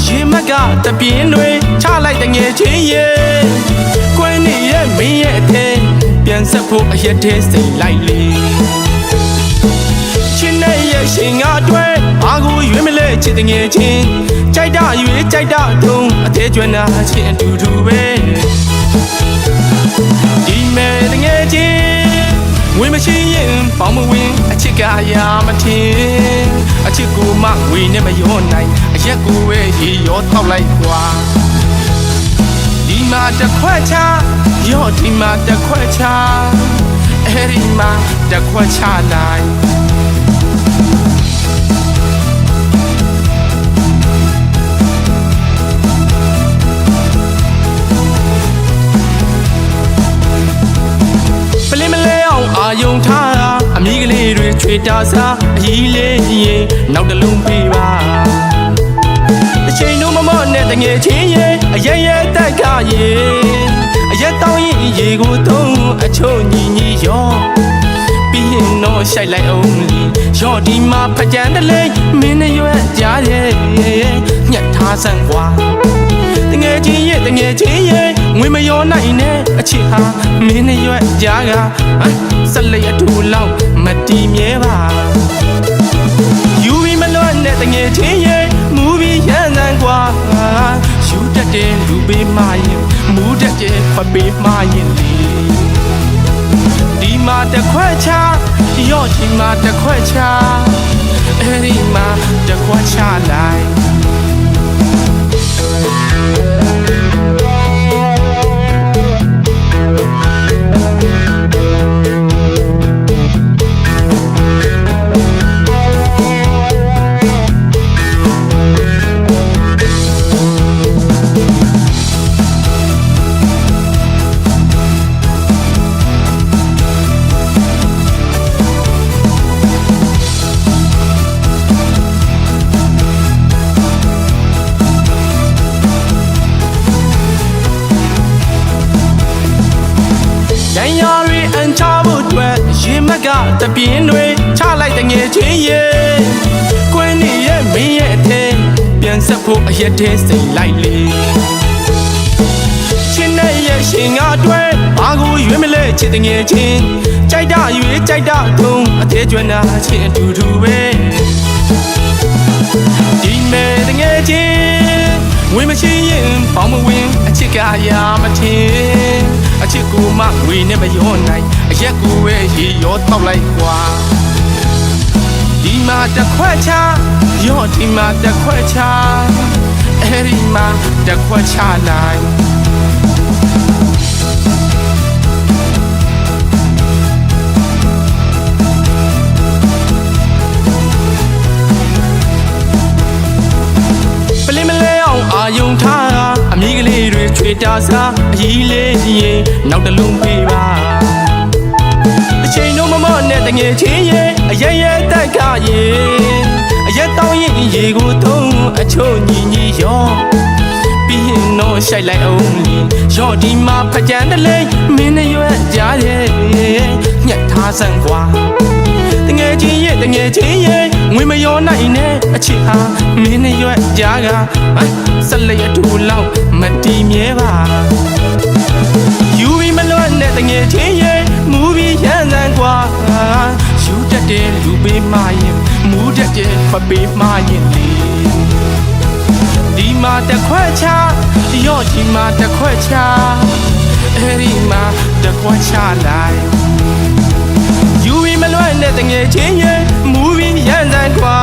ရေမကတပြင်းတွေချလိုက်တငယ်ချင်းရဲ့ကွယ်နေရဲ့မင်းရဲ့အထက်ပြန်ဆက်ဖို့အရက်သေးစိတ်လိုက်လေချင်းနဲ့ရဲ့ရှင်ငါတွေ့ဘာကိုရွေးမလဲချစ်တငယ်ချင်းကြိုက်တာရွေးကြိုက်တာထုံးအသေးကျွမ်းတာချင်းအတူတူပဲဒီမဲ့တငယ်ချင်းငွေမရှိရင်ပေါင်းမဝင်အချစ်ကရာမထင်အချစ်ကိုမှငွေနဲ့မရောနိုင်အရက်ကိုပဲရေရောထောက်လိုက်ကွာဒီမှာတစ်ခွက်ချရောဒီမှာတစ်ခွက်ချအဲ့ဒီမှာတစ်ခွက်ချလိုက်အာယုံထားတာအမိကလေးတွေချွေတာစားအကြီးလေးရင်နောက်တလုံးပေးပါအချိန်လုံးမမော့နဲ့တငယ်ချင်းရဲ့အရဲရဲတက်ကရဲ့အရက်တောင်းရင်ရေကိုသုံးအချို့ညီညီရောပြီးရင်တော့ရှိုက်လိုက်အောင်လီရောဒီမှာဖကြံတလိမ့်မင်းနဲ့ရွက်ကြားရဲ့ညှက်ထားစမ်းကွာတငယ်ချင်းရဲ့တငယ်ချင်းရဲ့ငွေမရောနိုင်နဲ့အချစ်ဟာမင်းနဲ့ရွက်ကြားကဆက်လက်အထူလောက်မတည်မြဲပါယူပြီးမလွတ်နဲ့တငယ်ချင်းရဲ့မူပြီးရန်တန်ကွာယူတတ်တဲ့လူပေးမရင်မူတတ်တဲ့ခွက်ပေးမရင်လေဒီမှာတစ်ခွက်ချရော့ဒီမှာတစ်ခွက်ချအဲ့ဒီမှာတစ်ခွက်ချလိုက်တပြင်းတွေချလိုက်တငယ်ချင်းရဲ့ကွယ်နေရဲ့မင်းရဲ့အထက်ပြန်ဆက်ဖို့အရက်သေးစိတ်လိုက်လေချင်းနဲ့ရဲ့ရှင်ငါတွေ့ဘာကိုရွေးမလဲချစ်တငယ်ချင်းကြိုက်တာရွေးကြိုက်တာထုံးအသေးကျွမ်းတာချင်းအတူတူပဲဒီမဲ့တငယ်ချင်းငွေမရှိရင်ပေါင်းမဝင်အချစ်ကရာမထင်အချစ်ကိုမှငွေနဲ့မရောနိုင်အရက်ကိုပဲရေရောတောက်လိုက်ကွာဒီမှာတစ်ခွက်ချရော့ဒီမှာတစ်ခွက်ချအဲ့ဒီမှာတစ်ခွက်ချလိုက်အာယုံထားတာအမိကလေးတွေချွေတာစားအကြီးလေးရင်နောက်တလုံးပေးပါအချိန်လုံးမမော့နဲ့တငယ်ချင်းရဲ့အရဲရဲတက်ကရဲ့အရက်တောင်းရင်ရေကိုသုံးအချို့ညီညီရောပြီးရင်တော့ရှိုက်လိုက်အောင်လီရောဒီမှာဖကြံတလိမ့်မင်းနဲ့ရွက်ကြားရဲ့ညှက်ထားစမ်းကွာတငယ်ချင်းရဲ့တငယ်ချင်းရဲ့ငွေမရောနိုင်နဲ့အချစ်ဟာမင်းနဲ့ရွက်ကြားကဆက်လက်အထူလောက်မတည်မြဲပါယူပြီးမလွတ်နဲ့တငယ်ချင်းရဲ့မူပြီးရန်တန်ကွာယူတတ်တဲ့လူပေးမရင်မူတတ်တဲ့ခွက်ပေးမရင်လေဒီမှာတစ်ခွက်ချရော့ဒီမှာတစ်ခွက်ချအဲ့ဒီမှာတစ်ခွက်ချလိုက်ယူပြီးမလွတ်နဲ့တငယ်ချင်းရဲ့မူပြီးရန်တန်ကွာ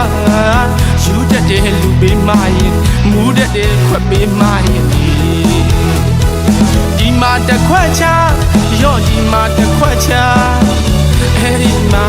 ယူတတ်တဲ့လူပေးမရင်မူတတ်တဲ့ခွက်ပေးမရင်ဒီမှာတစ်ခွက်ချရော့ဒီမှာတစ်ခွက်ချအဲ့ဒီမှာ